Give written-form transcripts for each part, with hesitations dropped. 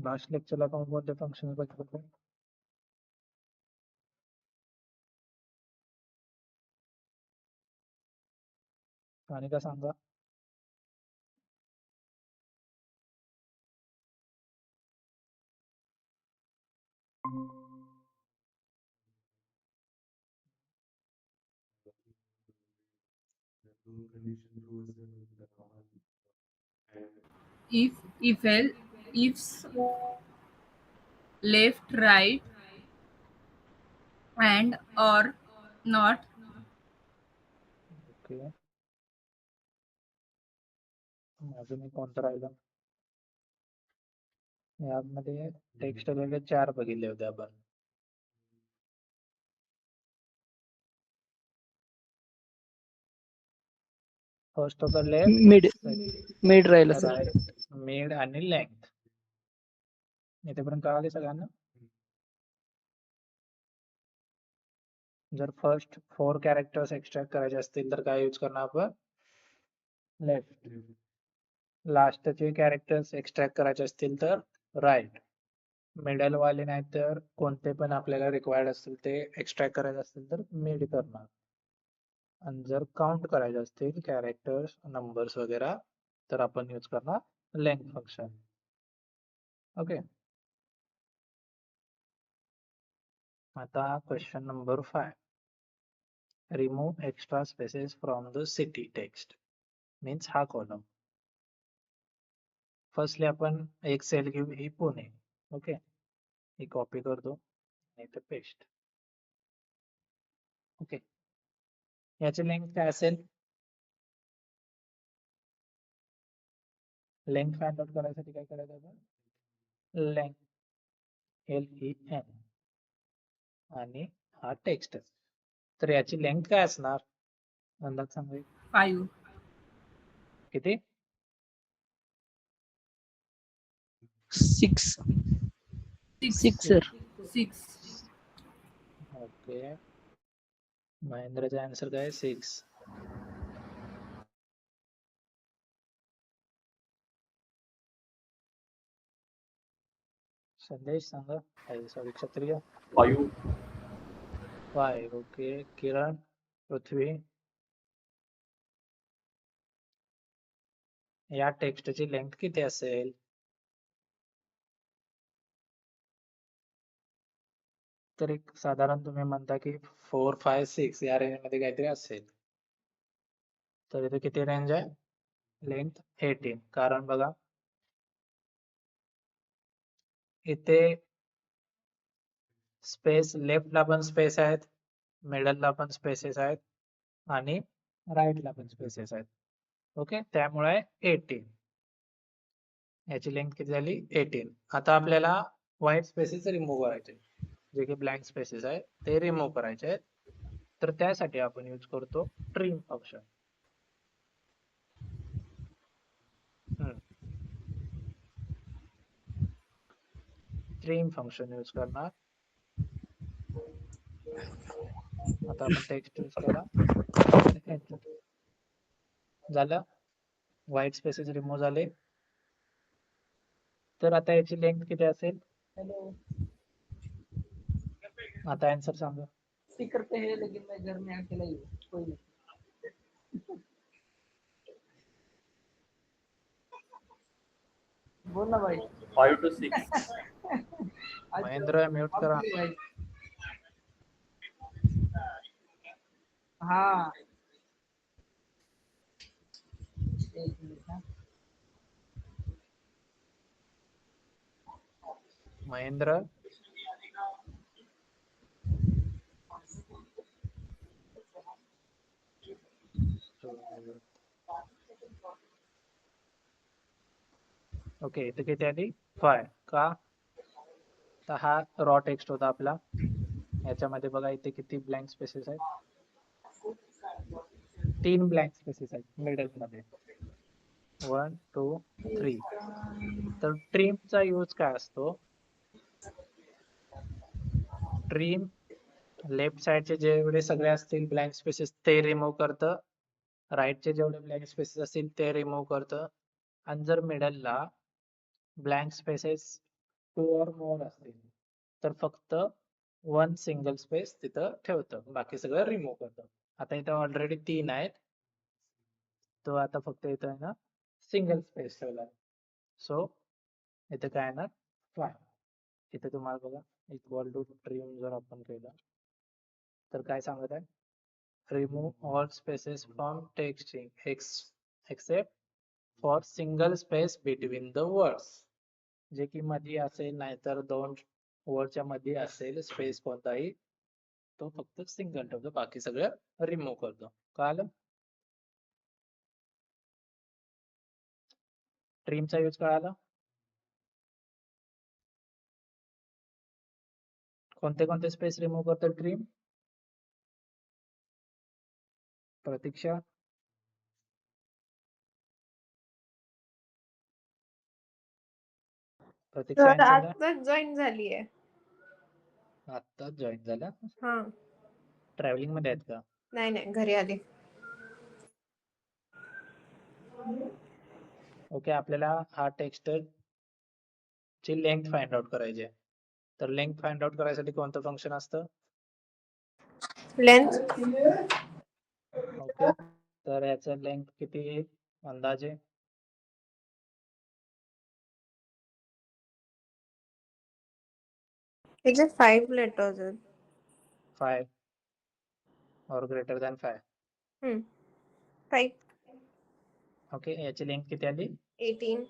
Last लेक्चरला कोणते function बघितलं? आणि का सांगा. if else, ifs, left, right, and or not. Okay, अजून एक कोणतं राहिलं? यामध्ये टेक्स्ट वगैरे 4 बघितले होते आपण. फर्स्ट होतं लेफ्ट, मिड राहिलं सर. राईट, मिड आणि लेंथ. इथेपर्यंत कळाले सगळ्यांना? जर फर्स्ट 4 कॅरेक्टर्स एक्स्ट्रॅक्ट करायचे असतील तर काय यूज करणार आपण? लेफ्ट. लास्टचे कॅरेक्टर्स एक्स्ट्रॅक्ट करायचे असतील तर राईट. मिडल वाले नाही तर कोणते पण आपल्याला रिक्वायर्ड असतील ते एक्स्ट्रॅक्ट करायचे असतील तर मिड करणार. आणि जर काउंट करायचे असतील कॅरेक्टर्स, नंबर्स वगैरे तर आपण यूज करणार लेंथ फंक्शन. ओके, आता question number 5. Remove extra spaces from the city text. Means हा कॉलम. फर्स्टली आपण एक सेल घेऊ, ही पुणे. ओके, ही कॉपी करतो आणि इथे पेस्ट. ओके, याची लेंथ काय असेल? लेंथ फाइंड आउट करायसाठी काय करायचं आपण? लेंथ LEN आणि हा टेक्स्ट. तर याची लेंथ काय असणार? अंदाज सांगा. 5. किती? 6 सर. 6. ओके, महेंद्रचा आन्सर काय? 6. संदेश सांगा. सॉरी, क्षत्रिय. 5. ओके, किरण, पृथ्वी. या टेक्स्टची लेंथ किती असेल? तर एक साधारण तुम्ही म्हणता की 4, 5, 6 या रेंज मध्ये काहीतरी असेल. तर इथे किती रेंज आहे? लेंथ 18. कारण बघा इथे स्पेस, लेफ्टला पण स्पेस आहेत, मिडलला पण स्पेसेस आहेत आणि राईटला पण स्पेसेस आहेत. ओके, त्यामुळे 18. याची लेंथ किती झाली? 18. आता आपल्याला व्हाईट स्पेसेस रिमूव्ह करायचे, जे की ब्लँक स्पेसेस आहेत ते रिमूव्ह करायचे आहेत. तर त्यासाठी आपण यूज करतो trim function. Trim function use करणार. आता आपण टेक्स्ट यूज केला, झालं. व्हाईट स्पेसेस रिमूव्ह झाले. तर आता याची लेंथ किती असेल? आता आन्सर सांगा. स्पीकर पे है लेकिन मैं घर में अकेला ही हूँ, कोई नहीं. बोल ना भाई. 5 to 6. महेंद्र म्यूट करा. हाँ, एक मिनिट. महेंद्र, ओके, इथे किती आली? 5. का? तर हा रॉ टेक्स्ट होता आपला. याच्यामध्ये बघा इथे किती ब्लँक स्पेसेस आहेत? 3 ब्लँक स्पेसेस आहेत मिडल मध्ये. 1, 2, 3. तर ट्रिमचा यूज काय असतो? ट्रिम लेफ्ट साइडचे जेवढे सगळे असतील ब्लँक स्पेसेस ते रिमूव्ह करतं, राईटचे जेवढे ब्लँक स्पेसेस असतील ते रिमूव्ह करतं. आणि जर मिडलला blank spaces two or more असतील तर फक्त वन सिंगल स्पेस तिथं ठेवतं, बाकी सगळं रिमूव्ह करतं. आता इथं ऑलरेडी 3 आहेत, तो आता फक्त इथं आहे ना सिंगल स्पेस ठेवला. सो इथे काय येणार 5. इथे तुम्हाला बघा इक्वल टू ट्रिम जर आपण केलं तर काय सांगत आहे, remove all spaces from text string except for single space between the words. जे की मध्ये असेल नाहीतर दोन वर्डच्या मध्ये असेल स्पेस कोणताही, तो फक्त सिंगल ठेवतो, बाकी सगळं रिमूव्ह करतो. कळालं? ट्रिमचा यूज कळाला? कोणते कोणते स्पेस रिमूव्ह करतो ट्रिम? प्रतीक्षा? प्रतीक्षा तर यांचं काय? आताच जॉईन झालीये. आत्ताच जॉईन झाल्या? हा. ट्रॅव्हलिंग मध्ये आहेत का? नाही नाही, घरी आले. ओके, आपल्याला हा टेक्स्ट ची लेंथ फाइंड आउट करायची आहे. तर लेंथ फाइंड आउट करायसाठी कोणतं फंक्शन असतं? लेंथ ओके, तर याचं लेंथ किती येईल अंदाजे? त्याचे 5 लेटर्स आहेत. 5 और ग्रेटर दॅन 5. 5 ओके, याची लेंथ किती आली? 18.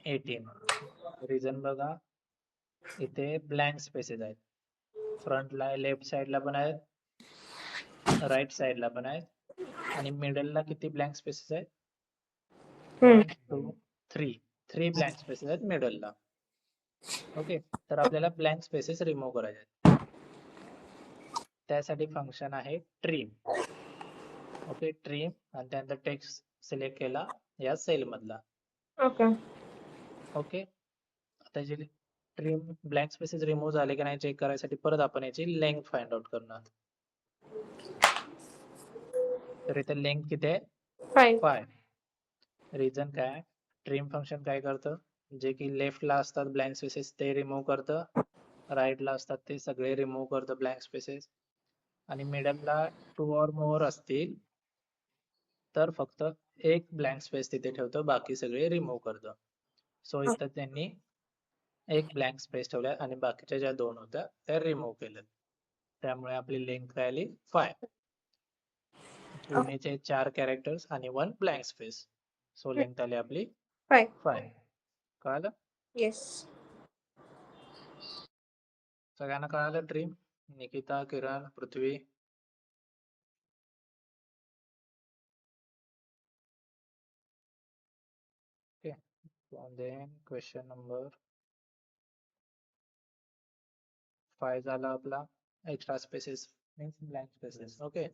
18. रिझन बघा, इथे ब्लँक स्पेसेस आहेत. फ्रंटला लेफ्ट साइडला पण आहेत, राईट साइडला पण आहेत, आणि मिडलला किती ब्लँक स्पेसेस आहेत? 1 2 3. 3 ब्लँक स्पेसेस आहेत मिडलला. ओके, तर आपल्याला ब्लँक स्पेसेस रिमूव्ह करायचे आहेत. त्यासाठी फंक्शन आहे ट्रिम. ओके, ट्रिम आणि त्यानंतर टेक्स्ट सिलेक्ट केला या सेल मधला. ओके. ओके, आता जे ट्रिम ब्लँक स्पेसेस रिमूव्ह झाले की नाही चेक करायसाठी परत आपण याची लेंथ फाइंड आउट करणार. तर इथे लेंथ किती आहे? 5. रिझन काय? ट्रिम फंक्शन काय करतं, जे की लेफ्टला असतात ब्लँक स्पेसेस ते रिमूव्ह करतं, राईटला असतात ते सगळे रिमूव्ह करतं ब्लँक स्पेसेस, आणि मिडलला 2 और मोर असतील तर फक्त एक ब्लँक स्पेस तिथे ठेवतं, बाकी सगळे रिमूव्ह करतं. सो इथं त्यांनी एक ब्लँक स्पेस ठेवल्या आणि बाकीच्या ज्या 2 होत्या त्या रिमूव्ह केल्या. त्यामुळे आपली लेंथ काय आली? 5. पुणेचे 4 कॅरेक्टर्स आणि 1 ब्लँक स्पेस. सो लेंथ आली आपली 5. कळालं? येस. सगळ्यांना कळालं trim? Nikita, Kiran, Prithvi? Okay, so then question number 5 झाला आपला extra spaces means blank spaces. Okay,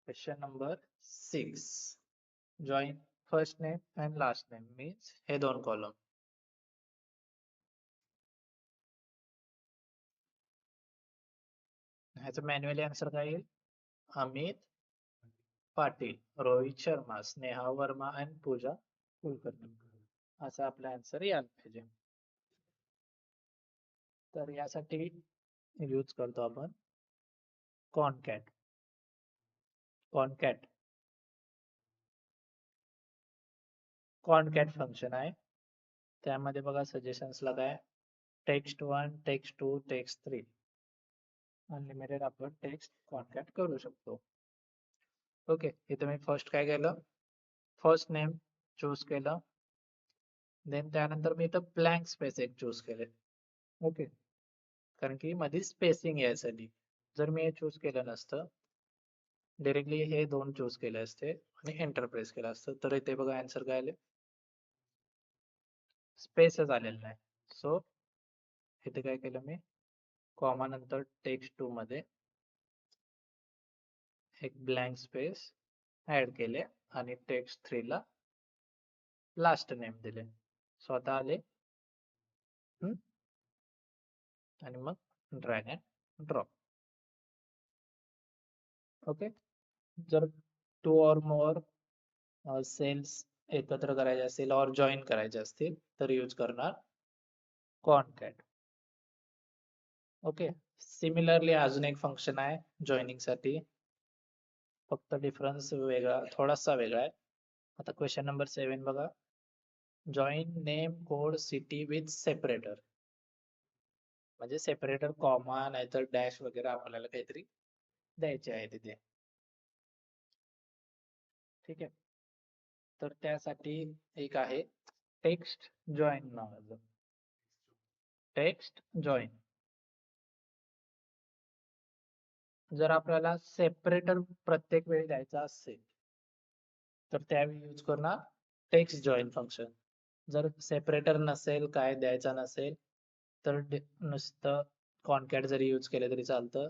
question number 6. Join first name and last name means हे 2 कॉलम. ह्याचं मॅन्युअली आन्सर काय येईल? अमित पाटील, रोहित शर्मा, स्नेहा वर्मा अँड पूजा कुलकर्णी, असा आपला आन्सर यायला पाहिजे. तर यासाठी यूज करतो आपण कॉनकॅट. कॉनकॅट फंक्शन आहे. त्यामध्ये बघा सजेशन्सला काय, टेक्स्ट 1, टेक्स्ट 2, टेक्स्ट 3 अनलिमिटेड आपण टेक्स्ट कॉनकॅट करू शकतो. ओके, इथे मी फर्स्ट काय केलं, फर्स्ट नेम चूज केलं, देन त्यानंतर मी इथं ब्लँक स्पेस एक चूज केले. ओके, कारण की मध्ये स्पेसिंग यासाठी. जर मी हे चूज केलं नसतं, डायरेक्टली हे 2 चूज केले असते आणि एंटर प्रेस केलं असतं, तर इथे बघा आन्सर काय आले, स्पेसच आलेला नाही. सो इथे काय केलं मी, कॉमा नंतर टेक्स्ट 2 मध्ये एक ब्लँक स्पेस ऍड केले आणि टेक्स्ट 3 ला लास्ट नेम दिले. स्वतः आले आणि मग ड्रॅग अँड ड्रॉप. ओके, जर 2 और मोर सेल्स एकत्र करायचे असतील और जॉईन करायचे असतील तर यूज करणार कॉनकॅट. ओके. सिमिलरली अजून एक फंक्शन आहे जॉईनिंग साठी, फक्त डिफरन्स वेगळा, थोडासा वेगळा आहे. आता क्वेश्चन नंबर 7 बघा. Join name code city with separator, म्हणजे सेपरेटर कॉमा नाहीतर डॅश वगैरे आपल्याला काहीतरी द्यायचे आहे तिथे. ठीक आहे. तर त्यासाठी एक आहे टेक्स्ट जॉईन नावाचं. Text join. जर आपल्याला सेपरेटर प्रत्येक वेळी द्यायचा असेल तर त्यावेळी यूज करणार टेक्स्ट जॉईन फंक्शन. जर सेपरेटर नसेल, काय द्यायचा नसेल तर नुसतं कॉनकॅट जरी यूज केले तरी चालतं.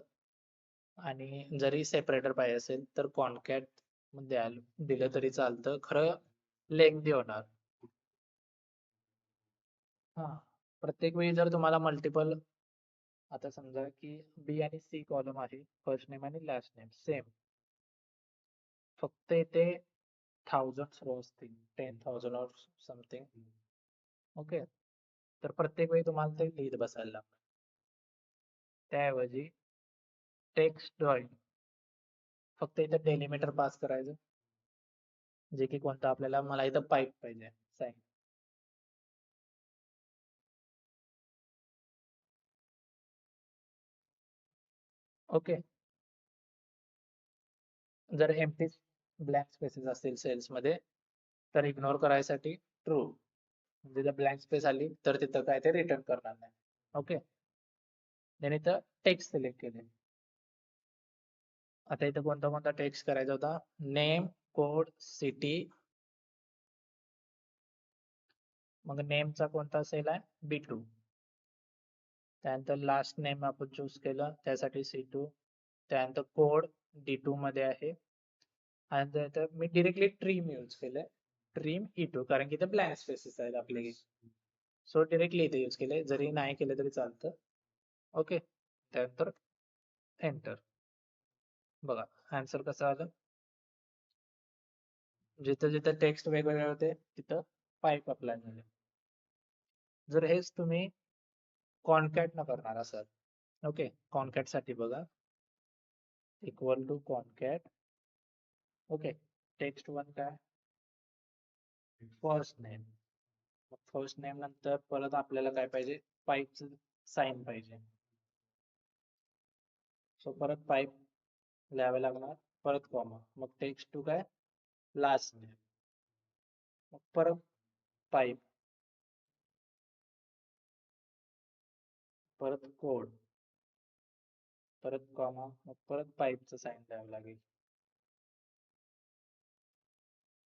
आणि जरी सेपरेटर पाहिजे असेल तर कॉनकॅट दिलं तरी चालतं, खरं लेंथी होणार. हा, प्रत्येक वेळी जर तुम्हाला मल्टिपल, आता समजा की बी आणि सी कॉलम आहे, फर्स्ट नेम आणि लास्ट नेम सेम, फक्त इथे 1000 रो असतील, 10,000 और समथिंग. ओके. तर प्रत्येक वेळी तुम्हाला ते लिहित बसायला लागणार. त्याऐवजी टेक्स्ट जॉईन, फक्त इथं डेलिमीटर पास करायचं, जे की कोणतं आपल्याला, मला इथं पाईप पाहिजे साईन. ओके. जर एम्प्टी ब्लँक स्पेसेस असतील सेल्स मध्ये तर इग्नोर करायसाठी ट्रू, म्हणजे जर ब्लँक स्पेस आली तर तिथं काय ते रिटर्न करणार नाही. ओके. देन इथं टेक्स्ट सिलेक्ट केले. आता इथं कोणता कोणता टेक्स्ट करायचा होता, नेम कोड सिटी, मग नेमचा कोणता सेल आहे B2, त्यानंतर लास्ट नेम आपण चूज केलं त्यासाठी C2, त्यानंतर कोड D2 मध्ये आहे, आणि त्यानंतर मी डिरेक्टली ट्रीम यूज केलंय, ट्रीम E2, कारण की इथे ब्लँक स्पेसेस आहेत आपले, सो डिरेक्टली इथे यूज केले, जरी नाही केलं तरी चालतं. ओके. त्यानंतर एंटर. बघा आन्सर कसं आलं. जिथं जिथं टेक्स्ट वेगवेगळे होते तिथं पाईप अप्लाय झाले. जर हेच तुम्ही कॉनकॅट न करणार असाल, ओके, कॉनकॅट साठी बघा, equal to concat. Okay. Text one काय, फर्स्ट नेम, मग फर्स्ट नेम नंतर परत आपल्याला काय पाहिजे, पाईपचं साईन पाहिजे, सो परत पाईप लिहावे लागणार, परत कॉमा, मग टेक्स्ट टू काय, लास्ट नेम, मग परत पाईप, परत कोड, परत कॉमा, मग परत पाईपचं साईन द्यावं लागेल,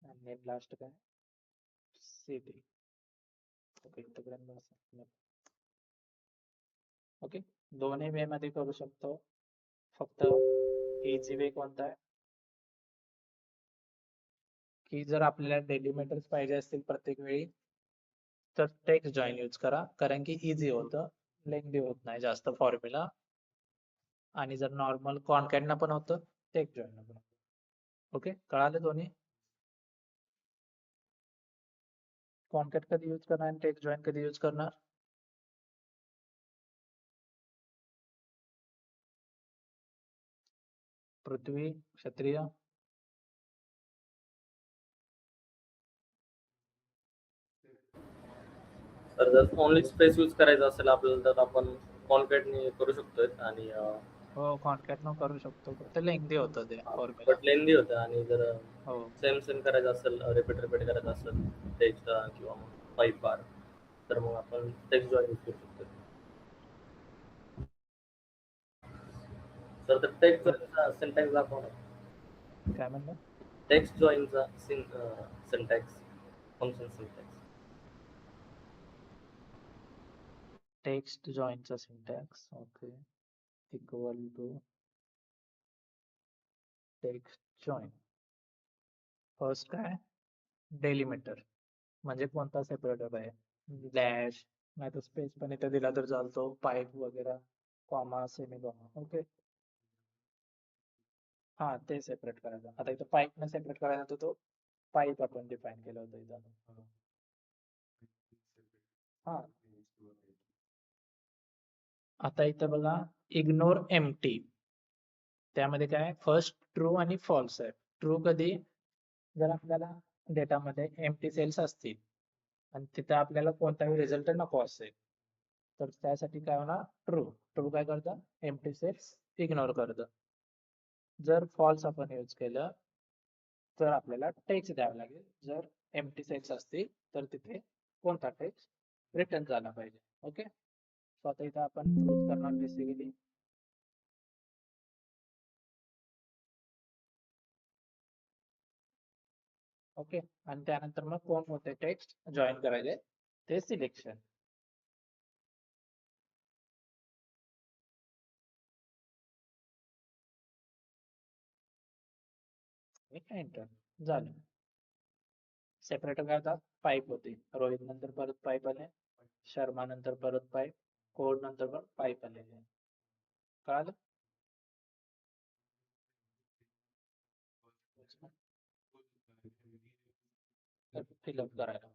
आणि लास्ट काय, सिटी. ओके. इथपर्यंत बस. ओके. दोन्ही वे मध्ये करू शकतो, फक्त इझी वे कोणता आहे की जर आपल्याला डेलिमिटर्स पाहिजे असतील प्रत्येक वेळी तर टेक्स्ट जॉईन यूज करा, कारण की इझी होतं, लेंथी होत नाही जास्त फॉर्म्युला, आणि जर नॉर्मल कॉनकॅटनं पण होतं, टेक्स्ट जॉईन पण होतं. ओके. कळालं दोन्ही. कॉनकॅट कधी यूज करणार आणि टेक्स्ट जॉईन कधी यूज करणार. पृथ्वी, क्षत्रिय. तर जर ओनली स्पेस यूज करायचं असेल आपल्याला तर आपण कॉन्कॅटने करू शकतोय, आणि हो, कॉनकॅट न करू शकतो, फक्त लेंथी होतं ते फॉर्म्युला. बट लेंदी होतं. आणि जर हो. सेम सेम करायचं असेल, रिपीट करायचं असेल टेक्स्ट किंवा मग पाईप बार, तर मग आपण टेक्स्ट जॉईन यूज करू शकतो. तर टेक्स्ट जॉईनचा सिंटॅक्स दाखवा ना. काय म्हणलं. टेक्स्ट जॉईनचा सिंटॅक्स, फंक्शन सिंटॅक्स. टेक्स्ट जॉईनचा syntax. Okay. Equal to text join, first काय, डेलिमीटर, म्हणजे कोणता सेपरेटर आहे, डॅश नाही तर स्पेस पण इथे दिला तर चालतो, पाईप वगैरे, कॉमा, सेमी कॉमा. ओके. हा, ते सेपरेट करायचं. आता इथं पाईप न सेपरेट करायचा तर तो पाईप आपण डिफाईन केलं होतं इथं. हा आता इथं बघा इग्नोर एम्प्टी, त्यामध्ये काय फर्स्ट ट्रू आणि फॉल्स आहे. ट्रू कधी, जर आपल्याला डेटामध्ये एम्प्टी सेल्स असतील आणि तिथं आपल्याला कोणताही रिझल्ट नको असेल तर त्यासाठी काय होणार, ट्रू. ट्रू काय करतं, एम्प्टी सेल्स इग्नोर करतं. जर फॉल्स आपण यूज केलं तर आपल्याला टेक्स्ट द्यावं लागेल. जर एम्प्टी सेल्स असतील तर तिथे कोणता टेक्स्ट रिटर्न झाला पाहिजे. ओके, सो आता इथं आपण ट्रूथ करणार बेसिकली. ओके, आणि त्यानंतर मग कोणते टेक्स्ट जॉईन करायचे ते सिलेक्शन. एंटर झालं. सेपरेटर काय होता, पाईप होती. रोहित नंतर परत पाईप आले, शर्मा नंतर परत पाईप, कोड नंतर पण पाईप आलेले. कळालं? फिलअप करायला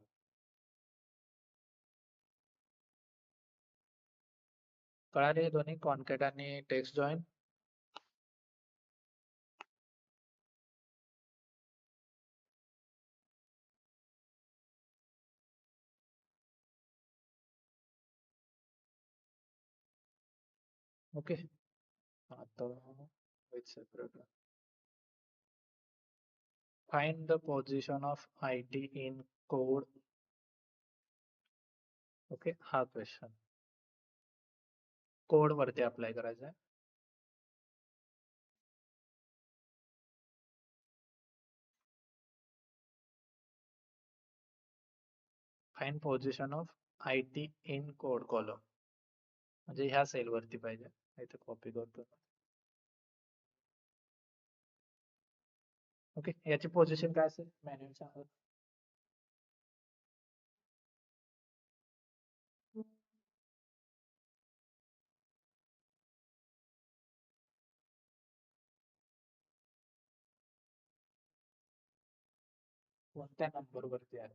कळाले हे दोन्ही, कॉन्कॅट आणि टेक्स्ट जॉईन. ओके, आता with separator. Find the position of IT in code. Okay, हा क्वेश्चन कोड वरती अप्लाय करायचा आहे. Find position of IT in code column, म्हणजे ह्या सेल वरती पाहिजे. इथे कॉपी करतो. ओके, याची पोझिशन काय असेल मॅन्युअल सांगा. कोणत्या नंबर वरती आहे,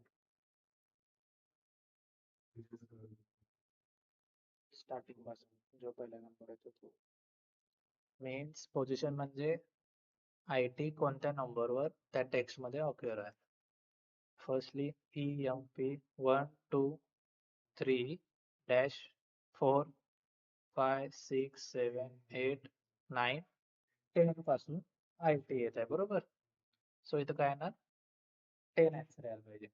स्टार्टिंग पासून जो पहिला नंबर आहे तो. मेन्स पोझिशन म्हणजे IT कोणत्या नंबरवर त्या टेक्स्ट मध्ये ऑक्युअर आहे. फर्स्टली EMP 1 2 3 डॅश 4 5 6 7 8 9 10 पासून IT येत आहे, बरोबर. सो इथं काय येणार, 10 आन्सर यायला पाहिजे.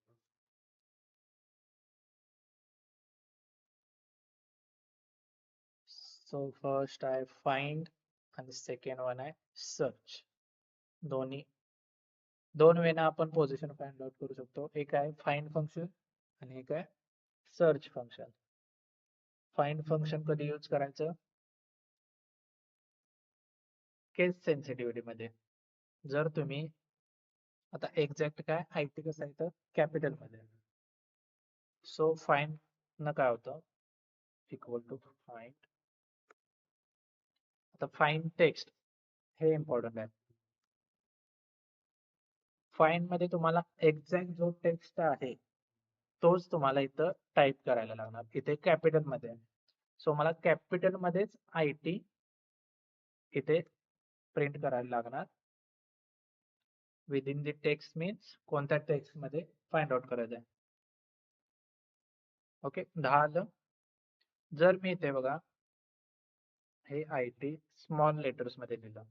सो फर्स्ट आहे फाइंड आणि सेकंड वन आहे सर्च. दोन वेना आपण पोझिशन फाइंड आउट करू शकतो. एक आहे फाइंड फंक्शन आणि एक आहे सर्च फंक्शन. फाइंड फंक्शन कधी यूज करायचं, केस सेन्सिटिव्हिटी मध्ये. जर तुम्ही आता एक्झॅक्ट काय IT कसं आहे तर कॅपिटल मध्ये, सो फाइंड न काय होतं इक्वल टू फाइंड. आता फाइंड टेक्स्ट हे इम्पॉर्टंट आहे. फाइंड मध्ये तुम्हाला एक्झॅक्ट जो टेक्स्ट आहे तोच तुम्हाला इथं टाईप करायला लागणार. इथे कॅपिटल मध्ये, सो मला कॅपिटल मध्येच IT इथे प्रिंट करायला लागणार. विदिन द टेक्स्ट मीन्स कोणत्या टेक्स्ट मध्ये फाइंड आउट करायचं आहे. ओके, 10 आलं. जर मी इथे बघा हे IT स्मॉल लेटर्स मध्ये लिहिलं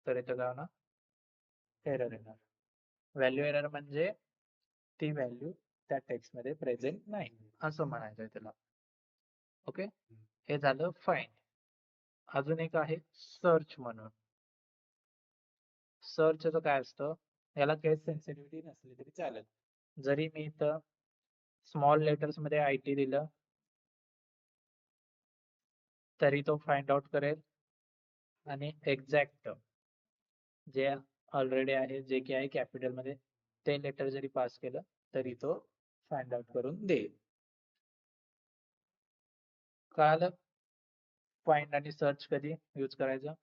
तर इथं काय होणार, एरर येणार. व्हॅल्यू एरर म्हणजे ती व्हॅल्यू त्या टेक्स्ट मध्ये प्रेझेंट नाही असं म्हणायचं आहे त्याला. ओके, हे झालं फाइंड. अजून एक आहे सर्च म्हणून. सर्चचं काय असतं, याला केस सेन्सिटिव्हिटी नसली तरी चालेल. जरी मी इथं स्मॉल लेटर्स मध्ये IT दिलं तरी तो फाइंड आउट करेल आणि एक्झॅक्ट जे ऑलरेडी आहे जे की आहे कॅपिटल मध्ये ते लेटर जरी पास केलं तरी तो फाइंड आउट करून देईल. कळालं फाइंड आणि सर्च कधी यूज करायचं.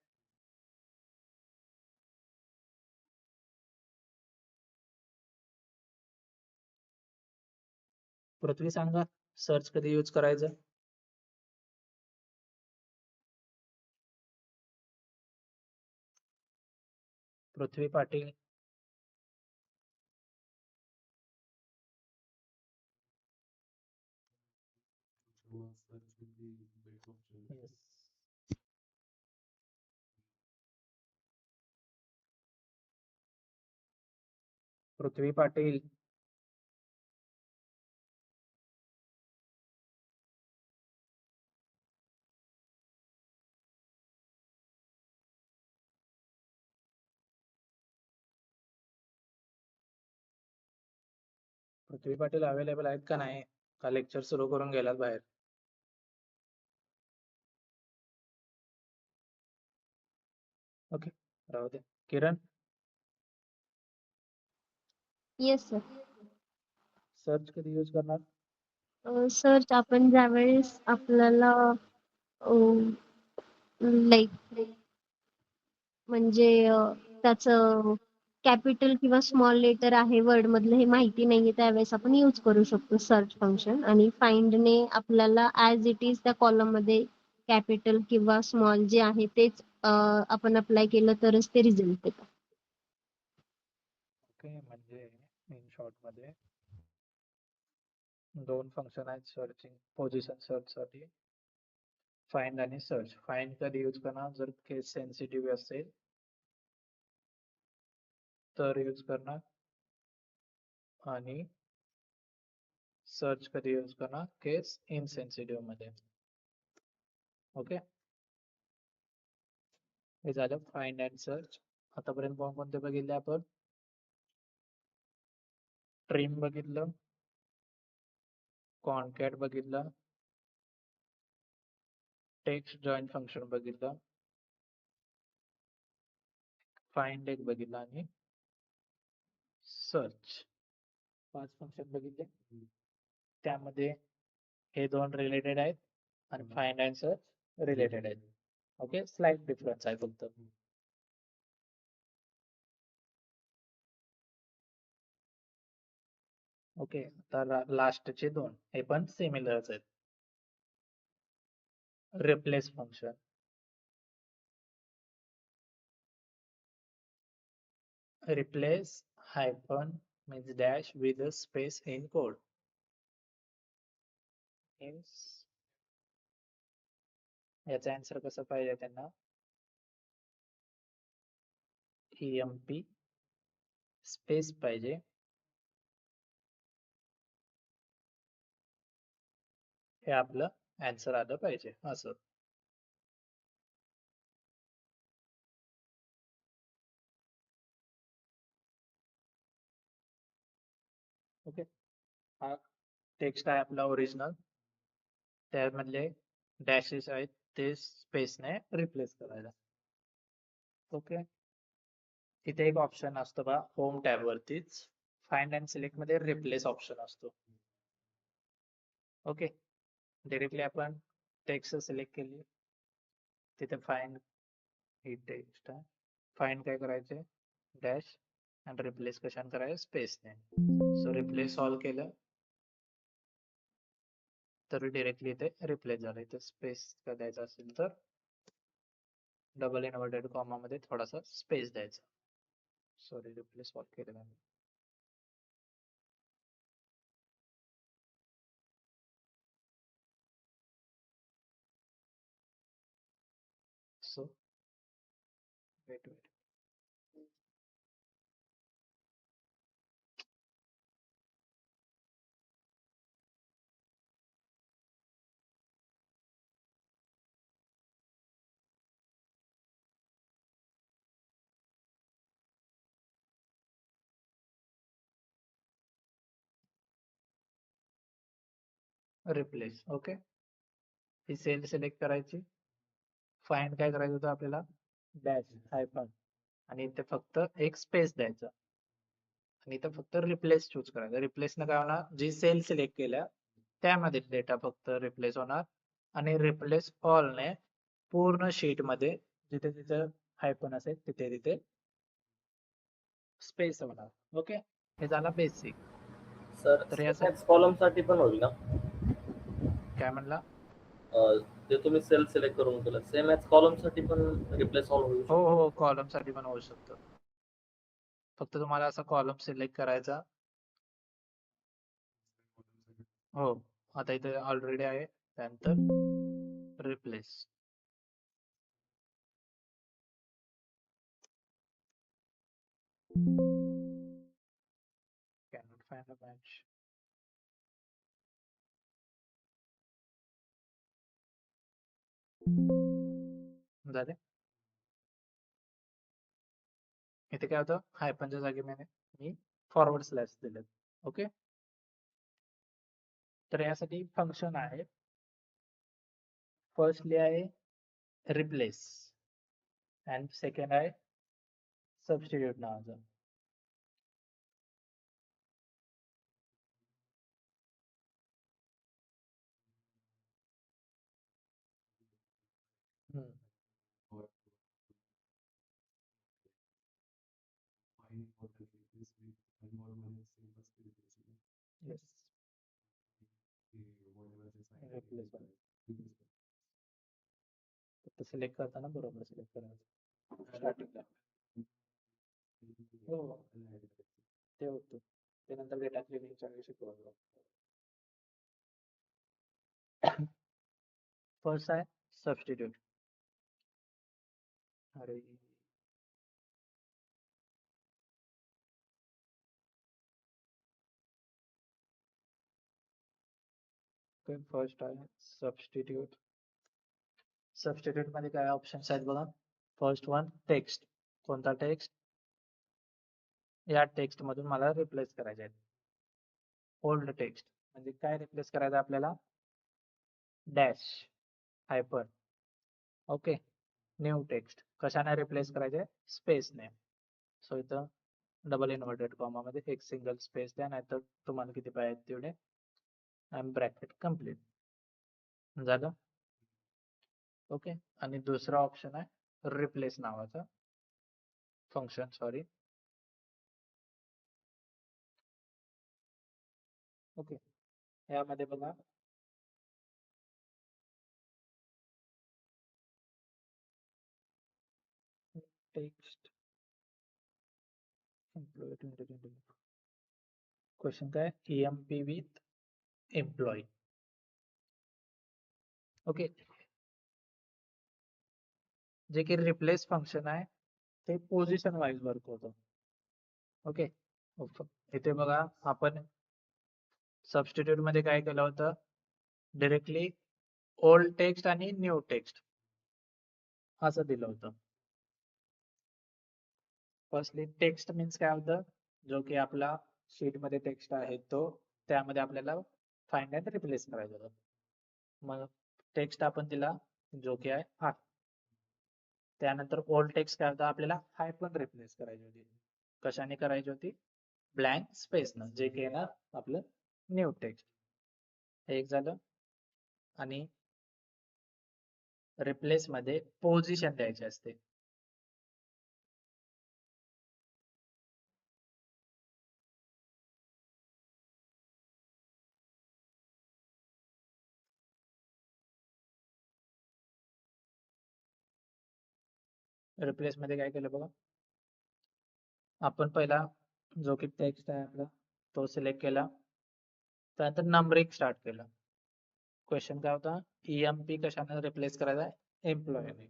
पृथ्वी सांगा सर्च कधी यूज करायचं. पृथ्वी पाटील. Yes. पृथ्वी पाटील. पृथ्वी पाटील अवेलेबल आहेत का नाही, का लेक्चर सुरू करून गेलात बाहेर. ओके राहू दे. किरण. Yes sir. सर्च कधी यूज करणार. सर्च आपण ज्यावेळेस आपल्याला लाईक म्हणजे त्याचं कॅपिटल किंवा स्मॉल लेटर आहे वर्ड मधलं हे माहिती नाहीये त्यावेळेस आपण यूज करू शकतो सर्च फंक्शन. आणि फाइंडने आपल्याला ऍज इट इज त्या कॉलम मध्ये कॅपिटल किंवा स्मॉल जे आहे तेच आपण अप्लाय केलं तरच ते रिझल्ट येतं. ओके म्हणजे इन शॉर्ट मध्ये दोन फंक्शन आहेत सर्चिंग पोझिशन सर्च साठी, फाइंड आणि सर्च. फाइंड कधी यूज करणार जर केस सेन्सिटिव्ह असेल तर यूज करणार, आणि सर्च कधी यूज करणार केस इनसेन्सिटिव्ह मध्ये. ओके हे झालं फाइंड अँड सर्च. आतापर्यंत कोणते बघितले आपण. ट्रिम बघितलं, कॉनकॅट बघितलं, टेक्स्ट जॉईन फंक्शन बघितलं, फाइंड एक बघितलं आणि सर्च. 5 फंक्शन बघितले. त्यामध्ये हे दोन रिलेटेड आहेत आणि फाइंड अँड सर्च रिलेटेड आहेत. ओके स्लाइट डिफरन्स आहे फक्त. ओके तर लास्टचे दोन हे पण सिमिलरच आहेत. Replace function. Replace hyphen means dash with a space in code. Means याचा आन्सर कसं पाहिजे त्यांना. EMP स्पेस पाहिजे. हे आपलं आन्सर आलं पाहिजे असं. ओके हा टेक्स्ट आहे आपला ओरिजिनल, त्यामधले डॅशेस आहेत ते स्पेसने रिप्लेस करायला. ओके इथे एक ऑप्शन असतो बा होम टॅब वरतीच फाइंड अँड सिलेक्ट मध्ये रिप्लेस ऑप्शन असतो. ओके डायरेक्टली आपण टेक्स्ट सिलेक्ट केली, तिथे फाइंड ही टेक्स्ट आहे. फाइंड काय करायचे डॅश आणि रिप्लेस कशाने करायचं स्पेसने. सो रिप्लेस ऑल केलं तर डायरेक्टली इथे रिप्लेस झालं. इथे स्पेस का द्यायचा असेल तर डबल इनवर्टेड कॉमा मध्ये थोडासा स्पेस द्यायचा. सॉरी रिप्लेस ऑल केलं मी. So wait replace. ओके ही सेल सिलेक्ट करायची. फाइंड काय करायचं होतं आपल्याला डॅश हायफन आणि इथे फक्त एक स्पेस द्यायचा आणि इथे फक्त रिप्लेस चूज करायचं. रिप्लेस न काय होणार जी सेल सिलेक्ट केल्या त्यामध्ये डेटा फक्त रिप्लेस होणार आणि रिप्लेस ऑल ने पूर्ण शीट मध्ये जिथे जिथे हायफन असेल तिथे तिथे स्पेस होणार. ओके हे झाला बेसिक. सर तर यासाठी मॅक्स कॉलम साठी पण होईल ना? काय म्हणला? ते तुम्ही सेल सिलेक्ट करून केलं सेम ॲज कॉलम साठी पण रिप्लेस ऑल होऊ हो शकतो. हो कॉलम साठी पण होऊ शकतं. फक्त तुम्हाला असा कॉलम सिलेक्ट करायचा. हो आता इथे ऑलरेडी आहे. त्यानंतर replace. Cannot find a match. झाले. इथे काय होतं हायफनच्या जागी मी फॉरवर्ड स्लॅश दिले. ओके. तर यासाठी फंक्शन आहे. फर्स्टली आहे रिप्लेस अँड सेकंड आहे सबस्टिट्यूट नावाचं. येस रिप्लेस फक्त सिलेक्ट करताना बरोबर सिलेक्ट करायचं स्टार्टिंगला. हो ते होतं ते नंतर डेटा क्लिनिंगच्या वेळी शिकवलं. फर्स्ट आहे सबस्टिट्यूट. अरे फर्स्ट आहे सबस्टिट्यूट. सबस्टिट्यूट मध्ये काय ऑप्शन्स आहेत बघा. First one text. कोणता टेक्स्ट? या टेक्स्ट मधून मला रिप्लेस करायचे आहेत. ओल्ड टेक्स्ट म्हणजे काय रिप्लेस करायचं आपल्याला? Dash hyper. Okay. New text कशाने रिप्लेस करायचे? स्पेसने. सो इथं डबल इन्व्हर्टेड कॉमा मध्ये एक सिंगल स्पेस द्या, नाहीतर तुम्हाला किती पाहिजे तेवढे ब्रॅकेट कम्प्लीट झालं. ओके. आणि दुसरा ऑप्शन आहे रिप्लेस नावाचा फंक्शन. सॉरी. ओके. यामध्ये बघा टेक्स्ट एम्प्लॉय 2020. क्वेश्चन काय? EMP with employee. ओके. जे की रिप्लेस फंक्शन आहे ते पोझिशन वाईज वर्क होतं. ओके. इथे बघा आपण सबस्टिट्यूट मध्ये काय केलं होतं? डायरेक्टली ओल्ड टेक्स्ट आणि न्यू टेक्स्ट असं दिलं होतं. फर्स्टली टेक्स्ट मीन्स काय होतं? जो की आपला शीट मध्ये टेक्स्ट आहे तो त्यामध्ये आपल्याला फाइंड अँड रिप्लेस करायचं होतं. मग टेक्स्ट आपण दिला जो की आहे हा. त्यानंतर ओल्ड टेक्स्ट काय होता? आपल्याला हाय पण रिप्लेस करायची होती. कशाने करायची होती? ब्लँक स्पेस न, जे की येणार आपलं न्यू टेक्स्ट. एक झालं. आणि रिप्लेस मध्ये पोझिशन द्यायची असते. रिप्लेस मध्ये काय केलं बघा. आपण पहिला जो की टेक्स्ट आहे आपला तो सिलेक्ट केला. त्यानंतर नंबरिंग स्टार्ट केलं. क्वेश्चन काय होता? EMP कशाने रिप्लेस करायचा? एम्प्लॉयने.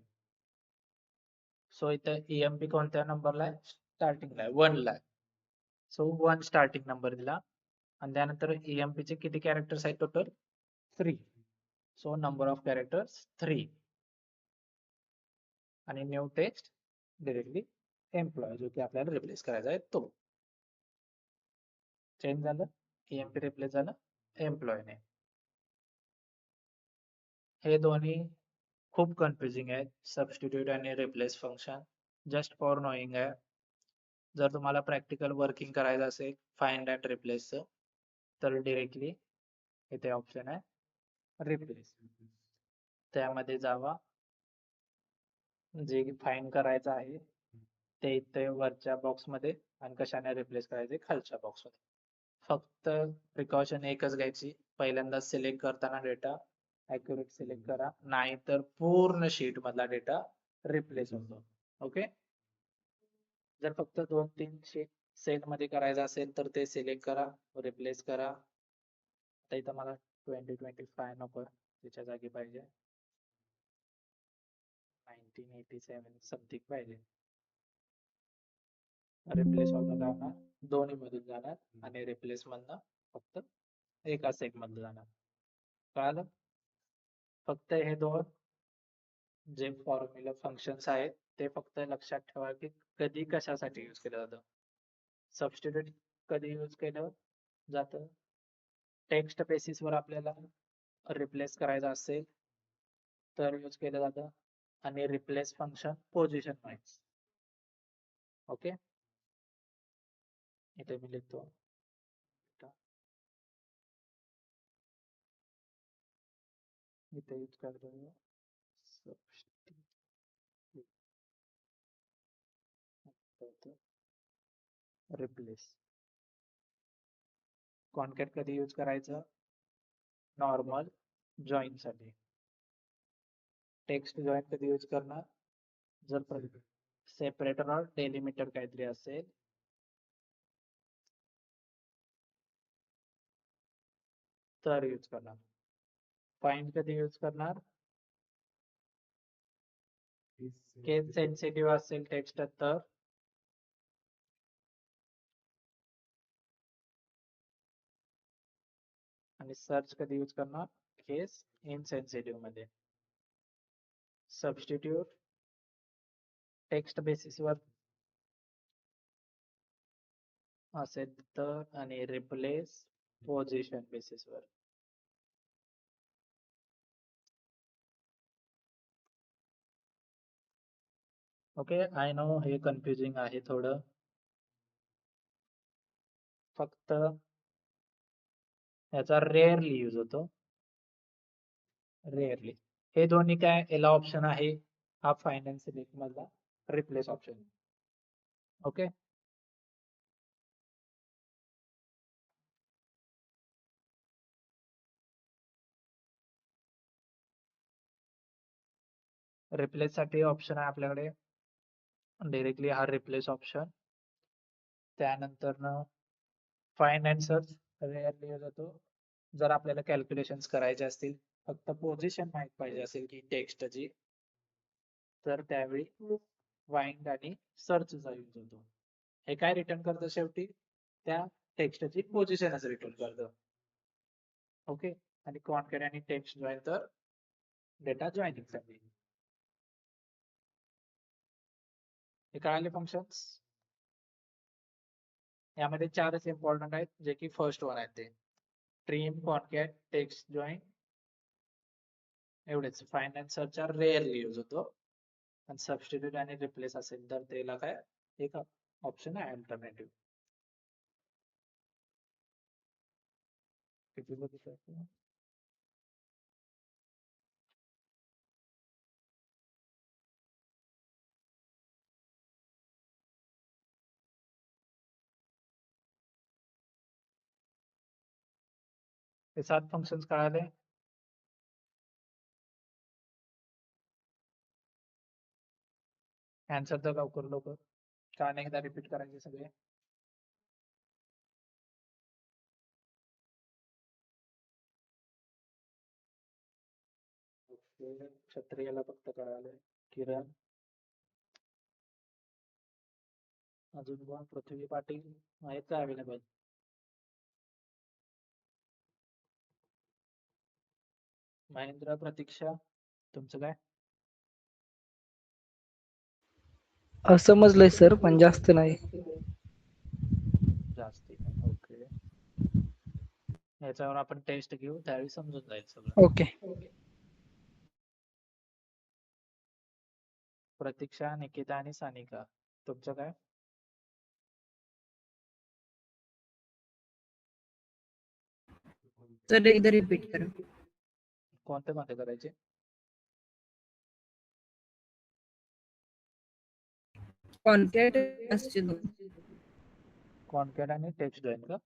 सो इथे EMP कोणत्या नंबरला आहे? स्टार्टिंगला आहे 1 ला. सो 1 स्टार्टिंग नंबर दिला. आणि त्यानंतर EMP चे किती कॅरेक्टर्स आहेत total? 3. So number of characters 3. आणि न्यू टेक्स्ट डायरेक्टली एम्प्लॉय जो की आपल्याला रिप्लेस करायचा आहे तो. चेंज झालं. EMP रिप्लेस झालं एम्प्लॉयने. हे दोन्ही खूप कन्फ्युजिंग आहे. सबस्टिट्यूट आणि replace function. Just for knowing आहे. जर तुम्हाला प्रॅक्टिकल वर्किंग करायचं असेल फाइंड अँड रिप्लेसचं तर डिरेक्टली इथे ऑप्शन आहे रिप्लेस. त्यामध्ये जावा. जे फाइंड करायचं आहे ते इथे वरच्या बॉक्स मध्ये आणि कशाने रिप्लेस करायचे खालच्या बॉक्स मध्ये. फक्त प्रिकॉशन एकच घ्यायची, पहिल्यांदा सिलेक्ट करताना डेटा ऍक्युरेट सिलेक्ट करा, नाहीतर पूर्ण शीट मधला डेटा रिप्लेस होतो. ओके, जर फक्त 2-3 शीट सेल मध्ये करायचं असेल तर ते सिलेक्ट करा, रिप्लेस करा. आता इथं मला 2025 नको, त्याच्या जागी पाहिजे 1987 समथिंग पाहिजे. रिप्लेस मधून जाणार, दोन्ही मधून जाणार आणि रिप्लेस मधनं फक्त एका सेट मधून जाणार. कळालं? फक्त हे दोन जे फॉर्म्युला फंक्शन्स आहेत ते फक्त लक्षात ठेवा की कधी कशासाठी यूज केलं जातं. सबस्टिट्यूट कधी यूज केलं जातं, टेक्स्ट बेसिस वर आपल्याला रिप्लेस करायचं असेल तर यूज केलं जातं, आणि replace function position wise. Okay, इथे मी लिहितो इथे यूज करतो रिप्लेस. कॉन्कॅट कधी यूज करायचं, नॉर्मल जॉईन साठी. टेक्स्ट जॉईन कधी यूज करणार, जर सेपरेटर और डेलिमिटर काहीतरी असेल तर यूज करणार. फाइंड कधी यूज करणार, केस सेन्सिटिव्ह असेल टेक्स्ट तर. आणि सर्च कधी यूज करणार, केस इनसेन्सिटिव्ह मध्ये. सबस्टिट्यूट टेक्स्ट बेसिस वर असेल तर, आणि रिप्लेस पोझिशन बेसिस वर. ओके, आय नो हे कन्फ्युजिंग आहे थोडं, फक्त याचा रेअरली यूज होतो, रेअरली. हे दोन्ही काय, याला ऑप्शन आहे हा फायनान्स सिलेक्ट मधला रिप्लेस ऑप्शन. ओके, रिप्लेस साठी ऑप्शन आहे आपल्याकडे डायरेक्टली हा रिप्लेस ऑप्शन. त्यानंतर find and search rarely use होतो जर आपल्याला कॅल्क्युलेशन्स करायचे असतील, फक्त पोझिशन माहित पाहिजे असेल की टेक्स्टची, तर त्यावेळी फाइंड आणि सर्चचा यूज होतो. हे काय रिटर्न करतं शेवटी, त्या टेक्स्टची पोझिशनच रिटर्न करतं. ओके, आणि कॉन्कॅट आणि टेक्स्ट जॉईन तर डेटा जॉईनिंग साठी. हे कळाले फंक्शन्स. यामध्ये 4च इम्पॉर्टंट आहेत, जे की फर्स्ट वन आहेत ते ट्रिम, कॉन्कॅट, टेक्स्ट जॉईन, एवढेच. Find and search rarely use होतो, आणि सबस्टिट्यूट आणि रिप्लेस असेल तर त्याला काय एक ऑप्शन आहे अल्टरनेटिव्ह. किती बघितलं हे 7 फंक्शन्स कळाले. आन्सर तर लवकर लवकर, कारण एकदा रिपीट करायचे सगळे. क्षत्रियाला फक्त कळाले. किरण, अजून कोण, पृथ्वी पाटील आहेत का अवेलेबल? महेंद्र, प्रतीक्षा, तुमचं काय? समजलंय सर, पण जास्त नाही. जास्ती नाही. ओके, याच्यावर आपण टेस्ट घेऊ, त्यावेळी समजून जाईल सगळं. ओके. प्रतीक्षा, निकिता आणि सानिका, तुमचं काय? सर एकदा रिपीट करा. कोणते कोणते करायचे? कॉन्कॅट असचे 2. कॉन्कॅट आणि टेक्स्ट जॉईन का?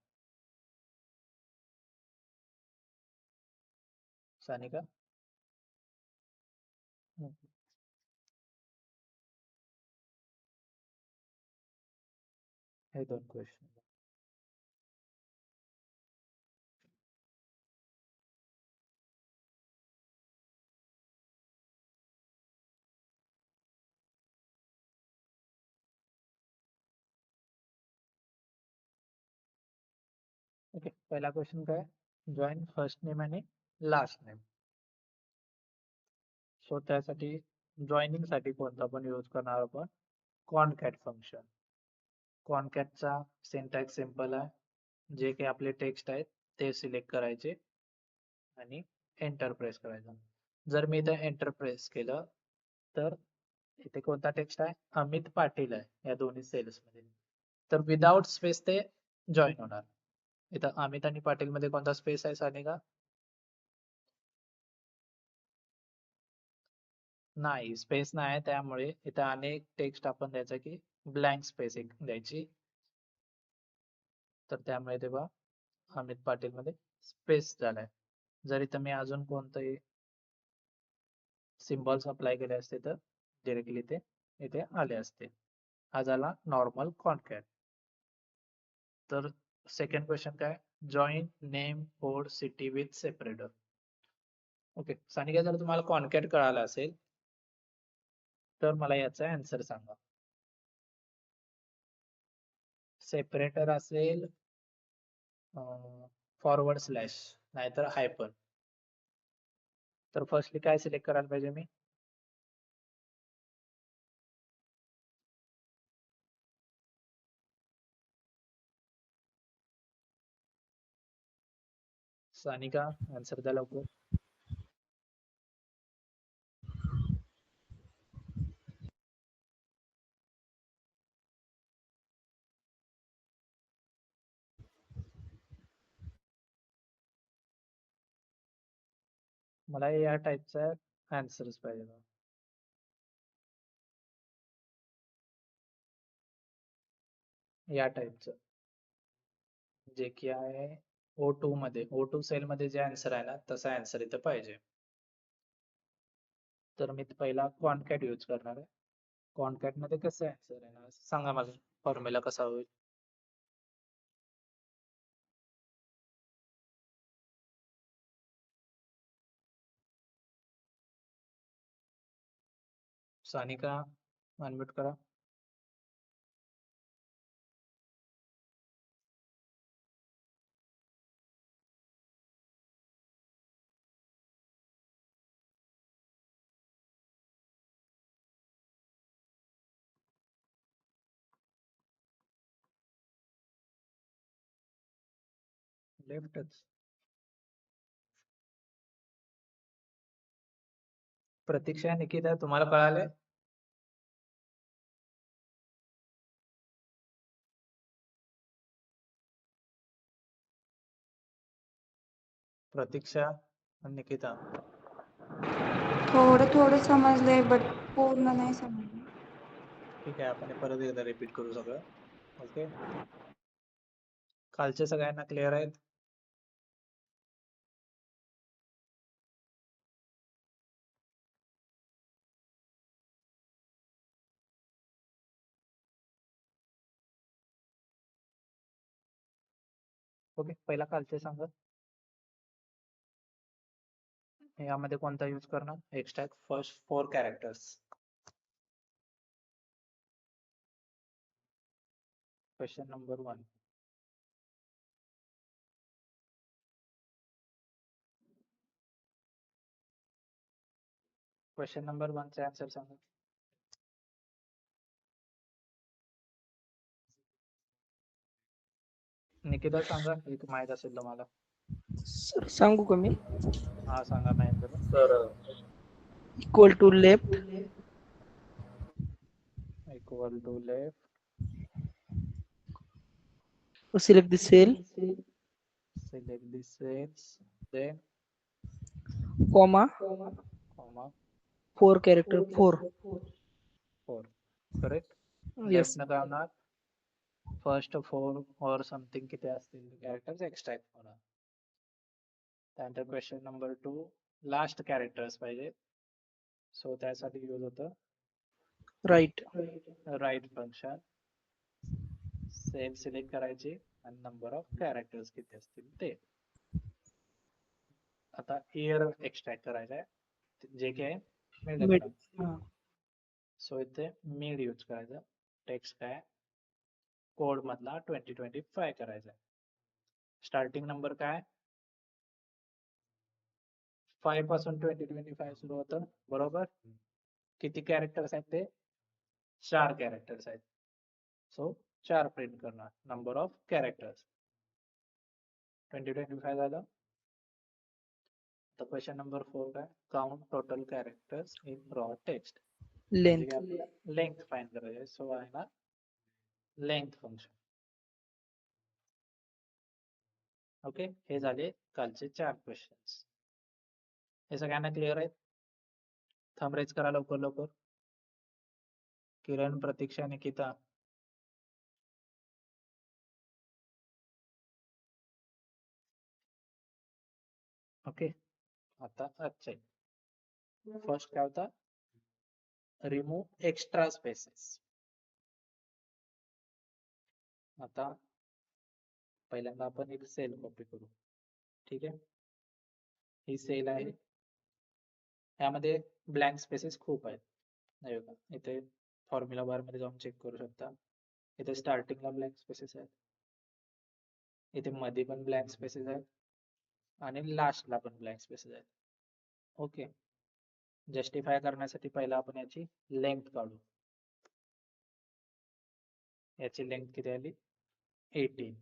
सानिका. हम्म. हे 2 क्वेश्चन. ओके, पहिला क्वेश्चन काय? जॉईन फर्स्ट नेम आणि लास्ट नेम. सो त्यासाठी जॉईनिंग साठी कोणता पण यूज करणार आपण? Concat function. कॉनकॅटचा सिंटॅक्स सिंपल आहे. जे काही आपले टेक्स्ट आहेत ते सिलेक्ट करायचे आणि एंटर प्रेस करायचं. जर मी इथे एंटर प्रेस केलं तर इथे कोणता टेक्स्ट आहे? अमित पाटील आहे या दोन्ही सेल्स मध्ये. तर विदाउट स्पेस ते जॉईन होणार. इथं अमित आणि पाटील मध्ये कोणता स्पेस आहे सानिका? नाही, स्पेस नाही. त्यामुळे इथं अनेक टेक्स्ट आपण द्यायचं की ब्लँक स्पेस एक द्यायची. तर त्यामुळे तेव्हा अमित पाटील मध्ये स्पेस झालाय. जर इथं मी अजून कोणतंही सिम्बॉल्स अप्लाय केले असते तर डिरेक्टली ते इथे आले असते. हा झाला नॉर्मल कॉनकॅट. तर सेकंड क्वेश्चन काय? Join name code city with separator. Okay, Sanika जर तुम्हाला कॉनकॅट कळाला असेल तर मला याचा आन्सर सांगा. सेपरेटर असेल फॉरवर्ड स्लॅश नाहीतर हायपर. तर फर्स्टली काय सिलेक्ट करायला पाहिजे मी? सानिका आन्सर द्या लवकर. मला या टाईपचा आन्सर्स पाहिजे. या टाईपचं जे की आहे O2 मध्ये, O2 सेल मध्ये जे आन्सर आहे ना तसा आन्सर इथं पाहिजे. तर मी पहिला कॉनकॅट यूज करणार आहे. कॉनकॅट मध्ये कसं आन्सर आहे ना सांगा मला, फॉर्म्युला कसा होईल? सानिका अनम्यूट करा. लेफ्टच. प्रतीक्षा, निकिता तुम्हाला कळाले? प्रतीक्षा आणि निकिता. थोडं थोडं समजलंय बट पूर्ण नाही समजलं. ठीक आहे, आपण हे परत एकदा रिपीट करू सगळं. ओके, कालचे सगळ्यांना क्लिअर आहेत? ओके, पहिला कालचे सांगा. यामध्ये कोणता यूज करणार? Extract first 4 characters. Question number 1. Question number 1 चे आन्सर सांगा. निकिता सांगा, एक माहित असेल तुम्हाला. सर सांगू का मी? हा सांगा माहित झालं. Sir equal to left equal to left. Select the cell Select the cells. Then comma comma 4 character 4. 4. Correct. Yes. Left न काय होणार? फर्स्ट 4 और समथिंग किती असतील कॅरेक्टर्स एक्स्ट्रॅक्ट होणार. त्यानंतर क्वेश्चन नंबर 2. लास्ट कॅरेक्टर्स पाहिजे. सो त्यासाठी यूज होतं राईट फंक्शन. सेल सिलेक्ट करायची आणि नंबर ऑफ कॅरेक्टर्स किती असतील ते. आता इयर एक्सट्रॅक्ट करायचं आहे जे की आहे मिड. सो इथे मिड यूज करायचं. टेक्स्ट काय कोड मधला 2025 करायचा. स्टार्टिंग नंबर काय 5 पासून 2025 सुरू होतं बरोबर. किती कॅरेक्टर्स आहेत ते 4 कॅरेक्टर्स आहेत. सो 4 प्रिंट करणार. नंबर ऑफ कॅरेक्टर्स 2025 झालं. तर क्वेश्चन नंबर 4 काय count total characters in raw text. Length find करायचे. सो आहे ना लेंथ फंक्शन. ओके हे झाले कालचे 4 क्वेश्चन्स. हे सगळ्यांना क्लिअर आहेत. थंब रेज करा लवकर. किरण, प्रतीक्षा, निकिता. ओके आता आजचे फर्स्ट काय होता रिमूव्ह एक्स्ट्रा स्पेसेस. आता पहिल्यांदा आपण एक सेल कॉपी करू. ठीक आहे ही सेल आहे. यामध्ये ब्लँक स्पेसेस खूप आहेत. नाही बघा इथे फॉर्म्युला बार मध्ये जाऊन चेक करू शकता. इथे स्टार्टिंगला ब्लँक स्पेसेस आहेत. इथे मध्ये पण ब्लँक स्पेसेस आहेत आणि लास्टला पण ब्लँक स्पेसेस आहेत. ओके जस्टिफाय करण्यासाठी पहिला आपण याची लेंथ काढू. याची लेंथ किती आली 18.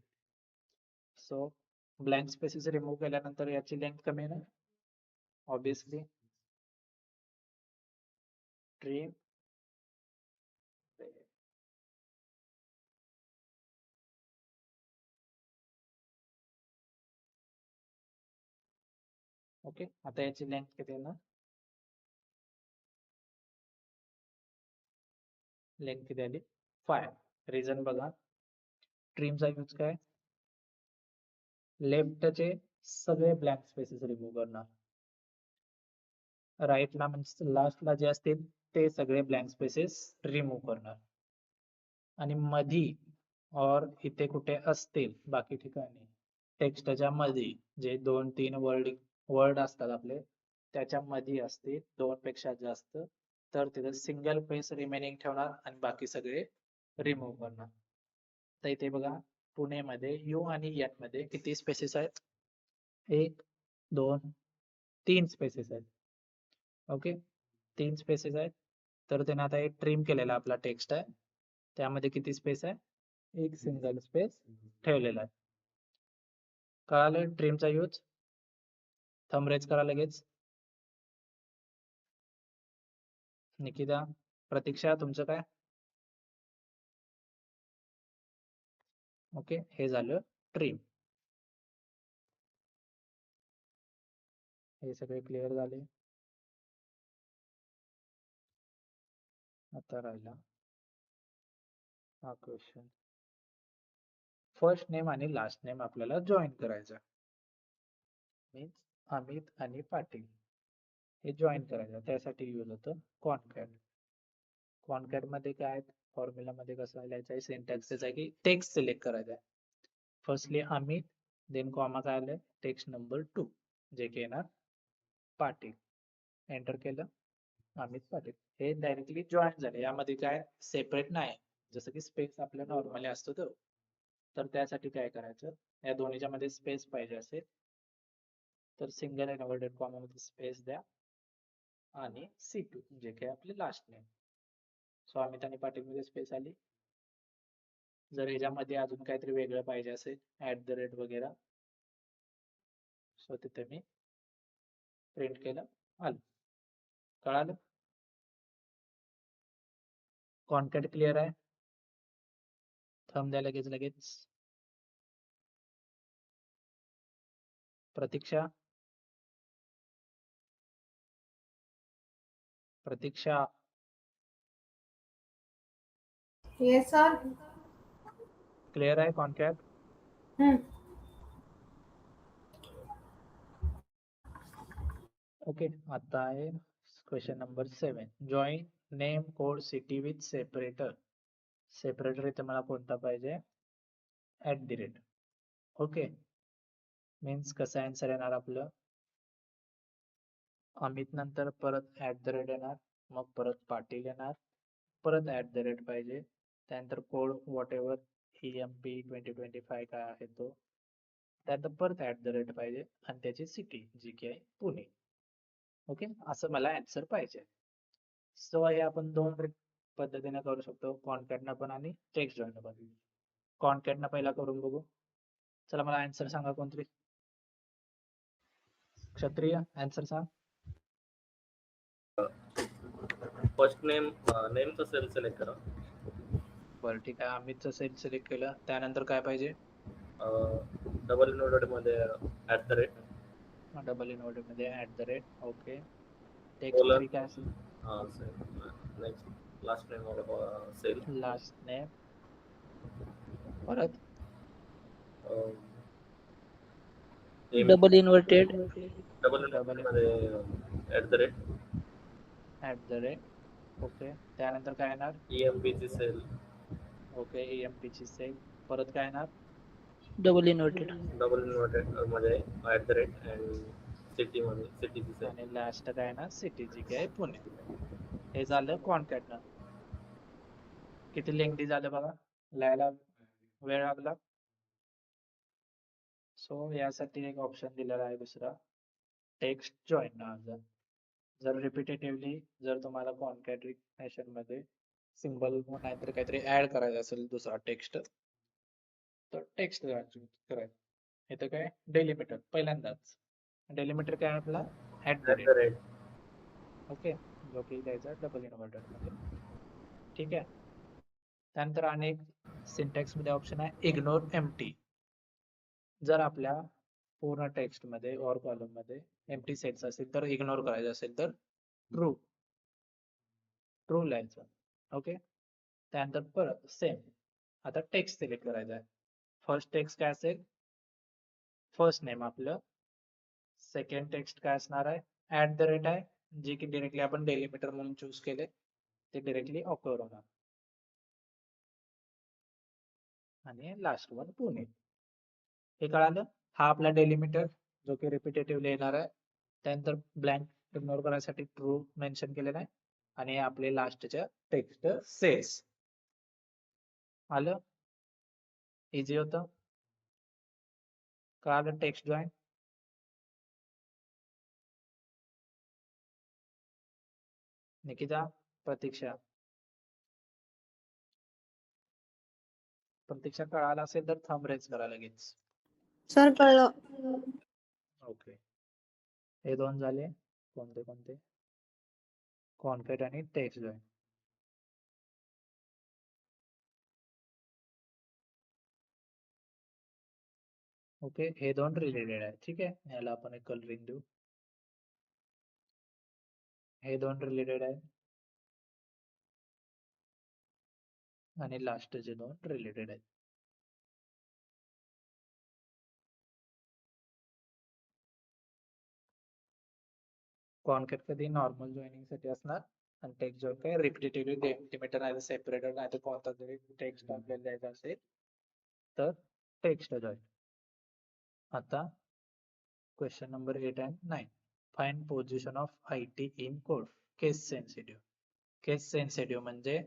सो ब्लँक स्पेसेस रिमूव्ह केल्यानंतर याची लेंथ कमी आहे ना ऑब्विसली. ट्रिम ओके आता याची लेंथ किती आहे ना लेंथ किती आली 5. रिझन बघा ट्रिमचा यूज काय लेफ्टचे सगळे ब्लँक स्पेसेस रिमूव्ह करणार. राईटला म्हणजे लास्टला जे असतील ते सगळे ब्लँक स्पेसेस रिमूव्ह करणार. आणि मधी और इथे कुठे असतील बाकी ठिकाणी टेक्स्टच्या मध्ये जे 2-3 वर्ड असतात आपले त्याच्या मध्ये असतील 2 पेक्षा जास्त तर तिथे सिंगल स्पेस रिमेनिंग ठेवणार आणि बाकी सगळे रिमूव्ह करणार. तर इथे बघा पुणेमध्ये यू आणि एन मध्ये किती स्पेसेस आहेत 1 2 3 स्पेसेस आहेत. ओके 3 स्पेसेस आहेत. तर त्याने आता एक ट्रिम केलेला आपला टेक्स्ट आहे त्यामध्ये किती स्पेस आहे एक सिंगल स्पेस ठेवलेला आहे. कळालं ट्रिमचा यूज. थंब रेज करा लगेच. निकिता प्रतीक्षा तुमचं काय ओके हे झालं ट्रिम. हे सगळे क्लिअर झाले. आता राहिला हा क्वेश्चन. फर्स्ट नेम आणि लास्ट नेम आपल्याला जॉईन करायचं मीन्स अमित आणि पाटील हे जॉईन करायचं. त्यासाठी यूज होतं कॉन्कॅट. कॉन्कॅट मध्ये काय फॉर्म्युला मध्ये कसं लिहायचं आहे सिंटॅक्स आहे की टेक्स्ट सिलेक्ट करायचा आहे. फर्स्टली अमित देन कॉमा काय आलंय टेक्स्ट नंबर 2 जे की येणार पाटील. एंटर केलं अमित पाटील हे डायरेक्टली जॉईन झाले. यामध्ये काय सेपरेट नाही जसं की स्पेस आपल्या नॉर्मली असतो तो. तर त्यासाठी काय करायचं या दोन्हीच्या मध्ये स्पेस पाहिजे असेल तर सिंगल इन्व्हर्टेड कॉमा मध्ये स्पेस द्या आणि C2 जे काही आपले लास्ट नेम. सो अमित आणि पाटील मध्ये स्पेस आली. जर ह्याच्यामध्ये अजून काहीतरी वेगळं पाहिजे असेल @ वगैरे सो तिथे मी प्रिंट केलं आलं. कळालं कॉन्कॅट क्लिअर आहे. थंब द्या लगेच. प्रतीक्षा येस सर. क्लिअर आहे कॉन्कॅट. ओके, आता आहे question number 7. Join name code city with separator. Separator इथे मला कोणता पाहिजे? @. ओके, मीन्स कसं आन्सर येणार आपलं? अमित नंतर परत @ येणार, मग परत पाटील येणार, परत @ पाहिजे, त्यानंतर कोड व्हॉट एव्हर EMP 2025 काय आहे तो, त्यानंतर परत @ पाहिजे आणि त्याची सिटी जी की आहे पुणे. ओके, असं मला आन्सर पाहिजे. सो हे आपण दोन पद्धतीने करू शकतो, कॉन्कॅटनं पण आणि टेक्स्ट जॉईन पण. कॉन्कॅटनं पहिला करून बघू. चला, मला आन्सर सांगा कोणतरी. क्षत्रिय, आन्सर सांग. फर्स्ट नेमचं सेल सिलेक्ट करा. बरं ठीक आहे, अमितचं सेल सिलेक्ट केलं, त्यानंतर काय पाहिजे? डबल इनवर्टेड मध्ये @. डबल इनवर्टेड मध्ये @. ओके, टेक्स्ट बोला. मध्ये काय असेल? Next last name cell. Last name, परत डबल इन्व्हर्टेड डबल Double मध्ये @. ओके, त्यानंतर काय येणार? EMP ची सेल. ओके, EMP ची सेल, परत काय येणार? डबल इन्व्हर्टेड डबल इनवर्टेड मध्ये @ आणि सिटी मध्ये सिटीची सेल. आणि लास्ट काय येणार? सिटी जी की आहे पुणे. हे झालं कॉन्कॅटनं. किती लेंथी झालं बघा, लिहायला वेळ लागला. सो यासाठी एक ऑप्शन दिलेला आहे दुसरा, टेक्स्ट जॉईन नावाचा. जर रिपिटेटिव्हली जर तुम्हाला कॉन्कॅटिनेशन मध्ये सिम्बल नाहीतर काहीतरी ऍड करायचं असेल दुसरा टेक्स्ट, तर टेक्स्ट करायचं. इथं काय डेलिमिटर, पहिल्यांदाच डेलिमिटर काय आहे आपला? @. ओके, जो की द्यायचा डबल इन्व्हर्टेड मध्ये. ठीक आहे, त्यानंतर अनेक सिंटॅक्स मध्ये ऑप्शन आहे इग्नोर एम्प्टी. जर आपल्या पूर्ण टेक्स्ट मध्ये ऑर कॉलम मध्ये एम्प्टी सेट्स असेल तर इग्नोर करायचं असेल तर ट्रू ट्रू लिहायचं. ओके, त्यानंतर परत सेम, आता टेक्स्ट सिलेक्ट करायचा आहे. फर्स्ट टेक्स्ट काय असेल? फर्स्ट नेम आपलं. सेकंड टेक्स्ट काय असणार आहे? @. आहे, जे की डिरेक्टली आपण डेलिमिटर म्हणून चूज केले, ते डिरेक्टली ऑकर होणार. आणि लास्ट वन पुणे. हे कळालं? हा आपला डेलिमिटर जो की रिपिटेटिव्हली येणार आहे. त्यानंतर ब्लँक इग्नोर करायसाठी ट्रू मेन्शन केलेलं आहे, आणि आपले लास्टच्या टेक्स्ट सेल्स. आलं? इझी होतं. कळालं टेक्स्ट जॉईन? निकिता, प्रतीक्षा. प्रतीक्षा कळालं असेल तर थंब रेज करा लगेच. सर कळलं. ओके, हे दोन झाले. कोणते कोणते? कॉन्कॅट आणि टेक्स्ट जॉईन. ओके, हे दोन रिलेटेड आहे. ठीक आहे, याला आपण एक कलरिंग देऊ. हे दोन रिलेटेड आहे आणि लास्टचे दोन रिलेटेड आहेत. कॉन्कॅट कधी नॉर्मल जॉईनिंग साठी असणार, आणि टेक्स्ट जॉईन काय रिपिटेटिव्हली डेलिमिटर नाही, सेपरेटर नाही तर कोणता तरी टेक्स्ट आपल्याला द्यायचा असेल तर टेक्स्ट जॉईन. आता question number 8 and 9. Find position of IT in code. Case sensitive. Case sensitive म्हणजे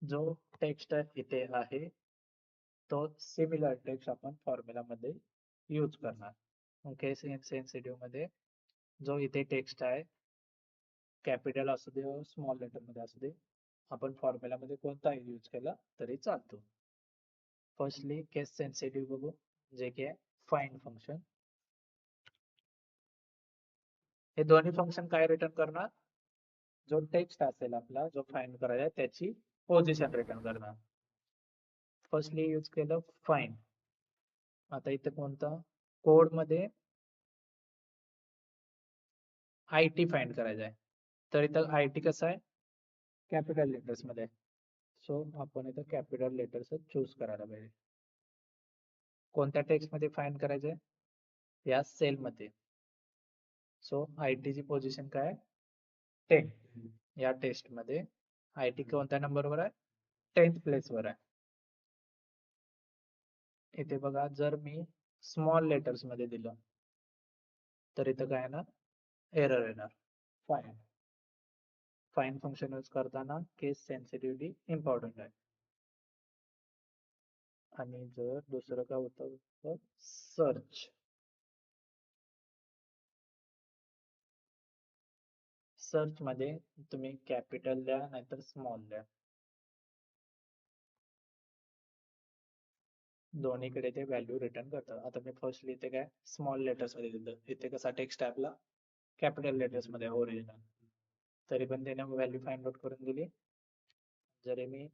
जो टेक्स्ट इथे आहे तो सिमिलर टेक्स्ट आपण फॉर्म्युला मध्ये यूज करणार. केस सेन्सिटिव्ह मध्ये जो इथे टेक्स्ट आहे, कॅपिटल असू दे स्मॉल लेटर मध्ये असू दे, आपण फॉर्म्युला मध्ये कोणताही यूज केला तरी चालतो. फर्स्टली केस सेन्सिटिव्ह बघू, जे की आहे फाइंड फंक्शन. हे दोन्ही फंक्शन काय रिटर्न करणार? जो टेक्स्ट असेल आपला जो फाइंड करायचा आहे त्याची पोझिशन रिटर्न करणार. फर्स्टली यूज केलं फाइंड. आता इथे कोणता? कोड मध्ये IT फाइंड करायचा आहे, तर इथं IT कसं आहे? कॅपिटल लेटर्स मध्ये. सो आपण इथं कॅपिटल लेटर्स चूज करायला पाहिजे. कोणत्या टेक्स्ट मध्ये फाइंड करायचंय? या सेल मध्ये. सो आय ची पोझिशन काय 10 या टेस्ट मध्ये आय टी कोणत्या नंबरवर आहे 10th प्लेसवर आहे. इथे बघा जर मी स्मॉल लेटर्स मध्ये दिलं तर इथं काय येणार एरर येणार. फाईन फंक्शन यूज करताना केस सेन्सिटिव्हिटी इम्पॉर्टंट आहे. आणि जर दुसरं काय होतं तर सर्च मध्ये तुम्ही कॅपिटल द्या नाहीतर स्मॉल द्या, दोन्हीकडे ते व्हॅल्यू रिटर्न करतं. आता मी फर्स्टली इथे काय स्मॉल लेटर्स मध्ये दिलं, इथे कसा टेक्स्ट आपला कॅपिटल लेटर्स मध्ये ओरिजिनल, तरी पण त्याने व्हॅल्यू फाइंड आउट करून दिली. जरी मी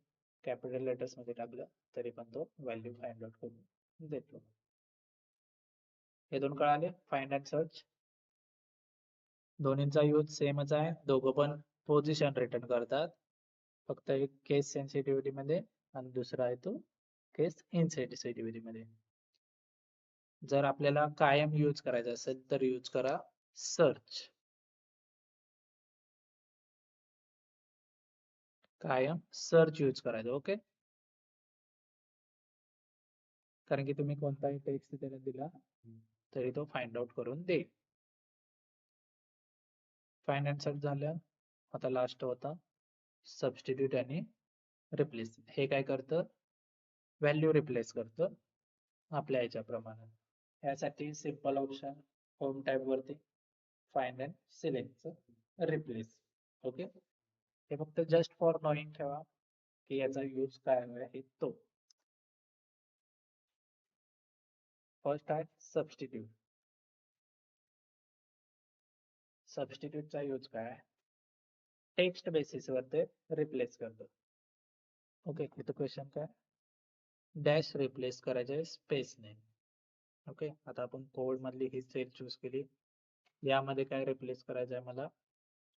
कॅपिटल लेटर्स मध्ये टाकलं तरी पण तो व्हॅल्यू फाइंड आउट करून देतो. हे दोन कळाले फाइंड अँड सर्च. दोन्हींचा यूज सेमच आहे, दोघं पण पोझिशन रिटर्न करतात, फक्त एक केस सेन्सिटिव्हिटी मध्ये आणि दुसरा आहे तो केस इनसेन्सिटिव्हिटी मध्ये. जर आपल्याला कायम यूज करायचा असेल तर यूज करा सर्च. कायम सर्च यूज करायचं. ओके, कारण की तुम्ही कोणताही टेक्स्ट त्याला दिला तरी तो फाइंड आउट करून देईल. फाइंड अँड सर्च झालं. आता लास्ट होता सबस्टिट्यूट आणि रिप्लेस. हे काय करतं व्हॅल्यू रिप्लेस करतं आपल्या याच्याप्रमाणे. यासाठी सिंपल ऑप्शन होम टॅब वरती find and select replace. Okay, हे फक्त जस्ट फॉर नोईंग ठेवा की याचा यूज काय आहे तो. फर्स्ट आहे सबस्टिट्यूट. सबस्टिट्यूटचा यूज काय आहे टेक्स्ट बेसिसवर ते रिप्लेस करतो. ओके, इथं क्वेश्चन काय डॅश रिप्लेस करायचे स्पेसने. ओके, आता आपण कोड मधली ही सेल चूज केली, यामध्ये काय रिप्लेस करायचं आहे मला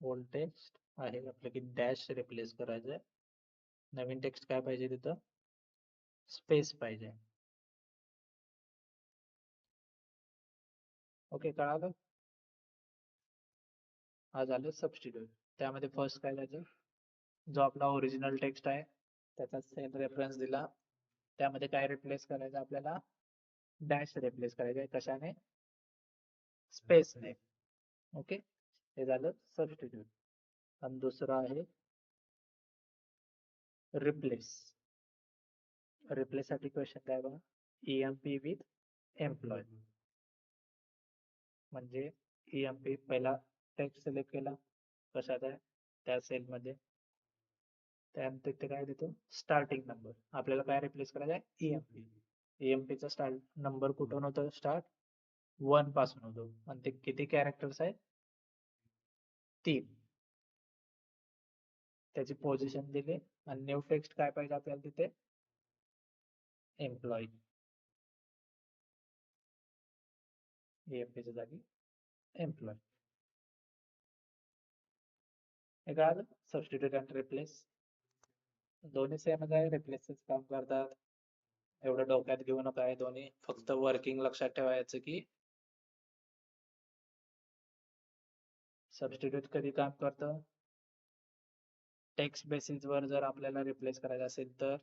ओल्ड टेक्स्ट आहे आपलं की डॅश रिप्लेस करायचं आहे. नवीन टेक्स्ट काय पाहिजे तिथं स्पेस पाहिजे. ओके, कळालं. हा झालं सबस्टिट्यूट. त्यामध्ये फर्स्ट काय द्यायचं जो आपला ओरिजिनल टेक्स्ट आहे त्याचा सेल रेफरन्स दिला, त्यामध्ये काय रिप्लेस करायचं आपल्याला डॅश रिप्लेस करायचं आहे कशाने स्पेसने. ओके, हे झालं सबस्टिट्यूट. आणि दुसरं आहे रिप्लेस. रिप्लेस साठी क्वेश्चन काय बघा EMP विथ एम्प्लॉय. म्हणजे EMP पहिला टेक्स्ट सिलेक्ट केला कशात आहे त्या सेल मध्ये, त्यानंतर ते काय देतो स्टार्टिंग नंबर. आपल्याला काय रिप्लेस करायचं आहे EMP. EMP चा स्टार्ट नंबर कुठून होतो स्टार्ट 1 पासून होतो आणि ते किती कॅरेक्टर्स आहेत 3. त्याची पोझिशन दिली आणि न्यू टेक्स्ट काय पाहिजे आपल्याला तिथे एम्प्लॉई. EMP च्या जागी एम्प्लॉय. हे काय आलं सबस्टिट्यूट अँड रिप्लेस. दोन्ही सेमच आहे, रिप्लेसच काम करतात. एवढं डोक्यात घेऊ नका. हे दोन्ही फक्त वर्किंग लक्षात ठेवायचं की सबस्टिट्यूट कधी काम करतं टेक्स्ट बेसिस वर जर आपल्याला रिप्लेस करायचं असेल तर,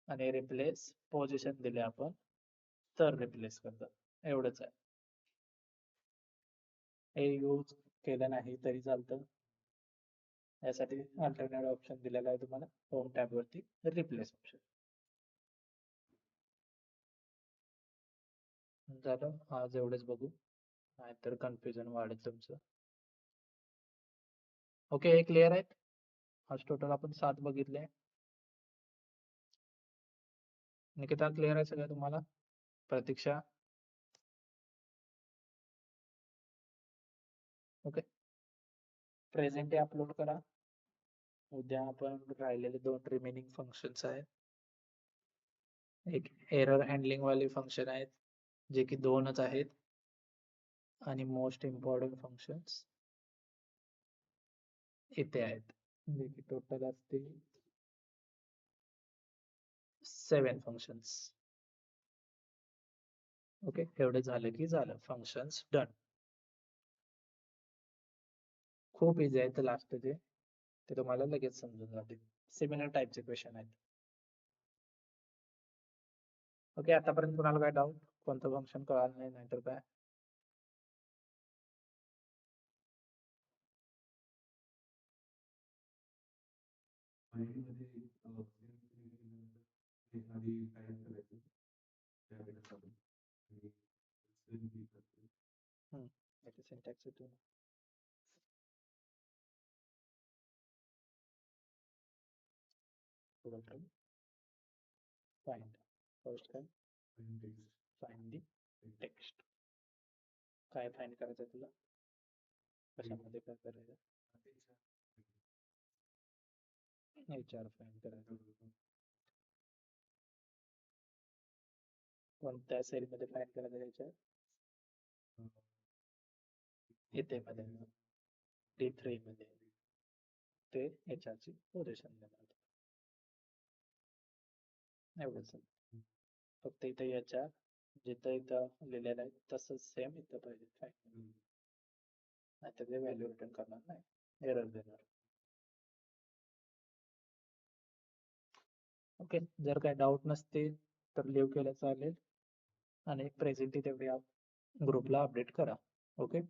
आणि रिप्लेस पोझिशन दिले आपण तर रिप्लेस करतं. एवढंच आहे. हे यूज केलं नाही तरी चालतं, यासाठी अल्टरनेट ऑप्शन दिलेला आहे तुम्हाला होम टॅब वरती रिप्लेस ऑप्शन. झालं, आज एवढेच बघू नाहीतर कन्फ्युजन वाढेल तुमचं. ओके, हे क्लिअर आहेत. आज टोटल आपण 7 बघितले. निकिता क्लिअर आहे सगळं तुम्हाला. प्रतीक्षा ओके. प्रेझेंट अपलोड करा. उद्या आपण राहिलेले 2 रिमेनिंग फंक्शन्स आहेत. एक एरर हँडलिंग वाले फंक्शन आहेत जे की 2च आहेत आणि मोस्ट इम्पॉर्टंट फंक्शन्स इथे आहेत जे की टोटल असतील 7 फंक्शन्स. ओके, एवढे झाले की झालं फंक्शन्स डन. खूप इझी आहे लास्टचे, ते तुम्हाला लगेच समजून जातील. सिमिलर टाईपचे क्वेश्चन आहेत. ओके, आतापर्यंत कुणाला काय डाऊट, कोणतं फंक्शन कळालं नाही नाहीतर काय? याचे syntax आहे तुम्ही. Google Chrome. Find. First काय? Find the text. काय फाइंड करायचं तुला? कशामध्ये काय करायचं? HR फाइंड करायचं. कोणत्या सेल मध्ये फाइंड करायचं HR? इथे मध्ये D3 मध्ये ते HR ची पोझिशन देणार. एवढंच. फक्त इथे HR जिथं इथं लिहिलेलं आहे तसंच सेम इथं पाहिजे फाइंड. नाहीतर ते व्हॅल्यू रिटर्न करणार नाही, एरर देणार. ओके, जर काय डाऊट नसतील तर लिव्ह केलं चालेल आणि प्रेझेंटी तेवढी ग्रुपला अपडेट करा. ओके.